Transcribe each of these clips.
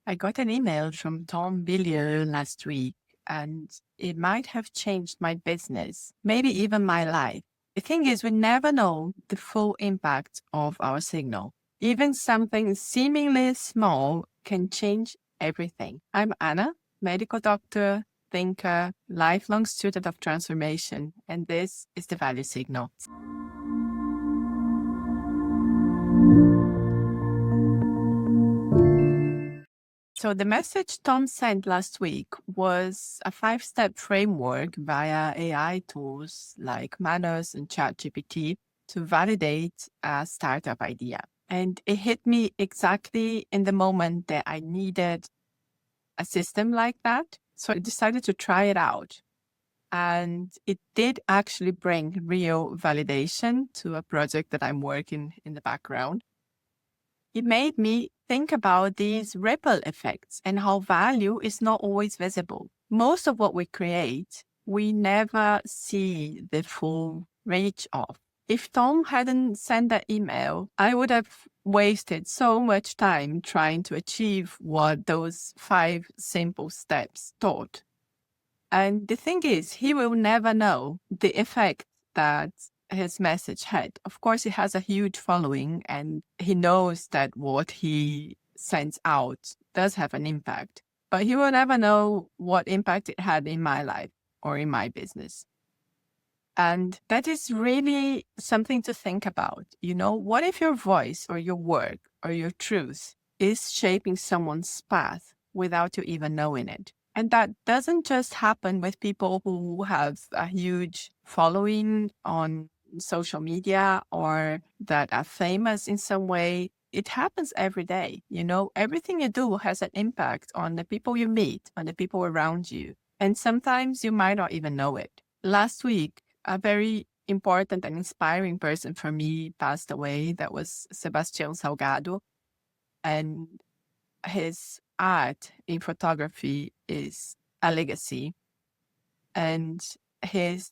I got an email from Tom Billier last week, and it might have changed my business, maybe even my life. The thing is, we never know the full impact of our signal. Even something seemingly small can change everything. I'm Anna, medical doctor, thinker, lifelong student of transformation, and this is the Value Signal. So the message Tom sent last week was a 5-step framework via AI tools like Manos and ChatGPT to validate a startup idea. And it hit me exactly in the moment that I needed a system like that. So I decided to try it out. And it did actually bring real validation to a project that I'm working in the background. It made me think about these ripple effects and how value is not always visible. Most of what we create, we never see the full reach of. If Tom hadn't sent that email, I would have wasted so much time trying to achieve what those 5 simple steps taught. And the thing is, he will never know the effect that his message had. Of course, he has a huge following and he knows that what he sends out does have an impact, but he will never know what impact it had in my life or in my business. And that is really something to think about. What if your voice or your work or your truth is shaping someone's path without you even knowing it? And that doesn't just happen with people who have a huge following on social media or that are famous in some way. It happens every day. Everything you do has an impact on the people you meet, on the people around you. And sometimes you might not even know it. Last week, a very important and inspiring person for me passed away. That was Sebastião Salgado. And his art in photography is a legacy. And his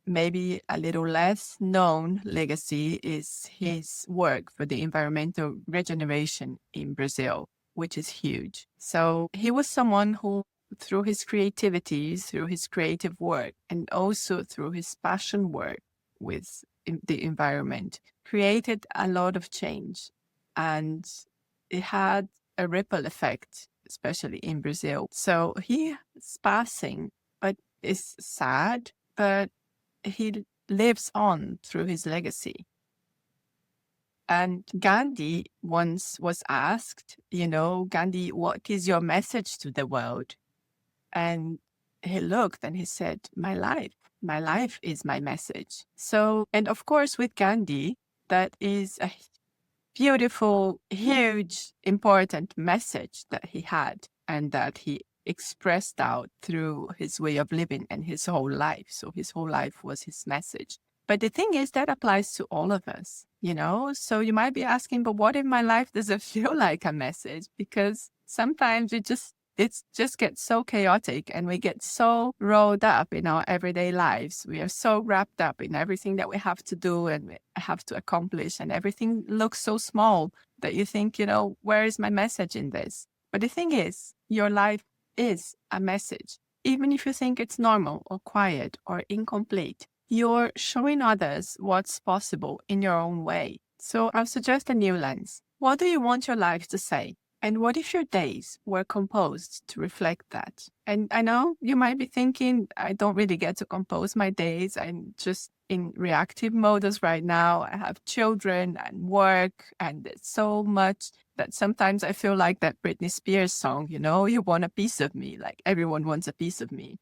maybe a little less known legacy is his work for the environmental regeneration in Brazil, which is huge. So he was someone who, through his creativity, through his creative work, and also through his passion work with the environment, created a lot of change. And it had a ripple effect, especially in Brazil. So he is passing, but it's sad, but he lives on through his legacy. And Gandhi once was asked, Gandhi, what is your message to the world? And he looked and he said, my life is my message. So, and of course, with Gandhi, that is a beautiful, huge, important message that he had and that he expressed out through his way of living and his whole life. So his whole life was his message. But the thing is, that applies to all of us, So you might be asking, but what if my life doesn't feel like a message? Because sometimes it just gets so chaotic and we get so rolled up in our everyday lives. We are so wrapped up in everything that we have to do and we have to accomplish, and everything looks so small that you think, where is my message in this? But the thing is, your life is a message. Even if you think it's normal or quiet or incomplete, you're showing others what's possible in your own way. So I'll suggest a new lens. What do you want your life to say? And what if your days were composed to reflect that? And I know you might be thinking, I don't really get to compose my days. I'm just in reactive modus right now. I have children and work, and it's so much that sometimes I feel like that Britney Spears song, you want a piece of me, like everyone wants a piece of me.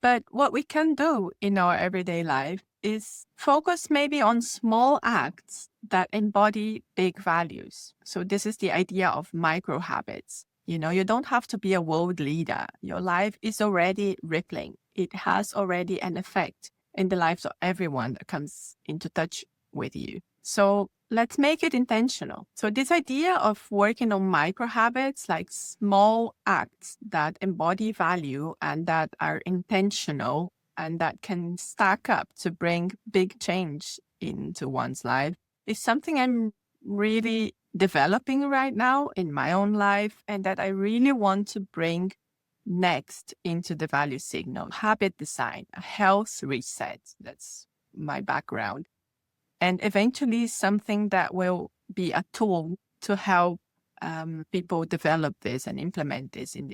But what we can do in our everyday life is focus maybe on small acts that embody big values. So this is the idea of micro habits. You don't have to be a world leader. Your life is already rippling. It has already an effect in the lives of everyone that comes into touch with you. So let's make it intentional. So this idea of working on micro habits, like small acts that embody value and that are intentional and that can stack up to bring big change into one's life, is something I'm really developing right now in my own life and that I really want to bring next into the value signal. Habit design, a health reset. That's my background. And eventually something that will be a tool to help people develop this and implement this in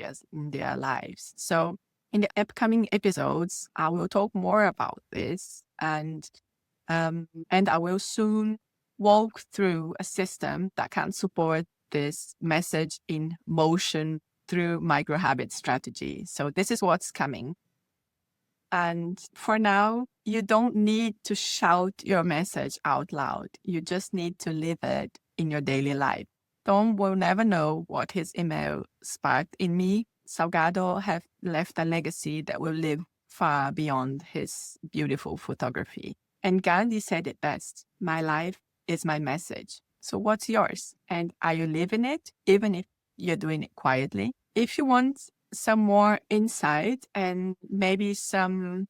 their lives. So in the upcoming episodes, I will talk more about this, and I will soon walk through a system that can support this message in motion through micro habit strategy. So this is what's coming. And for now, you don't need to shout your message out loud. You just need to live it in your daily life. Tom will never know what his email sparked in me. Salgado have left a legacy that will live far beyond his beautiful photography. And Gandhi said it best, my life is my message. So what's yours? And are you living it, even if you're doing it quietly? If you want some more insight and maybe some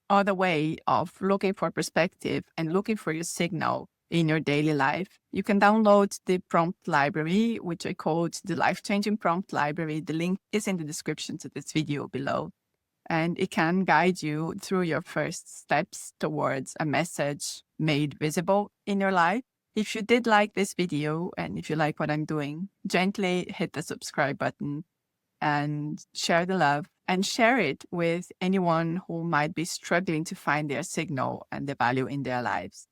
other way of looking for perspective and looking for your signal in your daily life, you can download the prompt library, which I called the life-changing prompt library. The link is in the description to this video below. And it can guide you through your first steps towards a message made visible in your life. If you did like this video and if you like what I'm doing, gently hit the subscribe button and share the love and share it with anyone who might be struggling to find their signal and the value in their lives.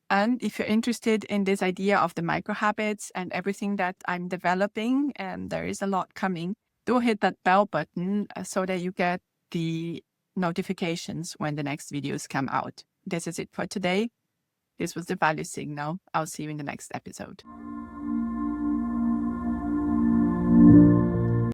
And if you're interested in this idea of the micro habits and everything that I'm developing, and there is a lot coming, do hit that bell button so that you get the notifications when the next videos come out. This is it for today. This was the value signal. I'll see you in the next episode.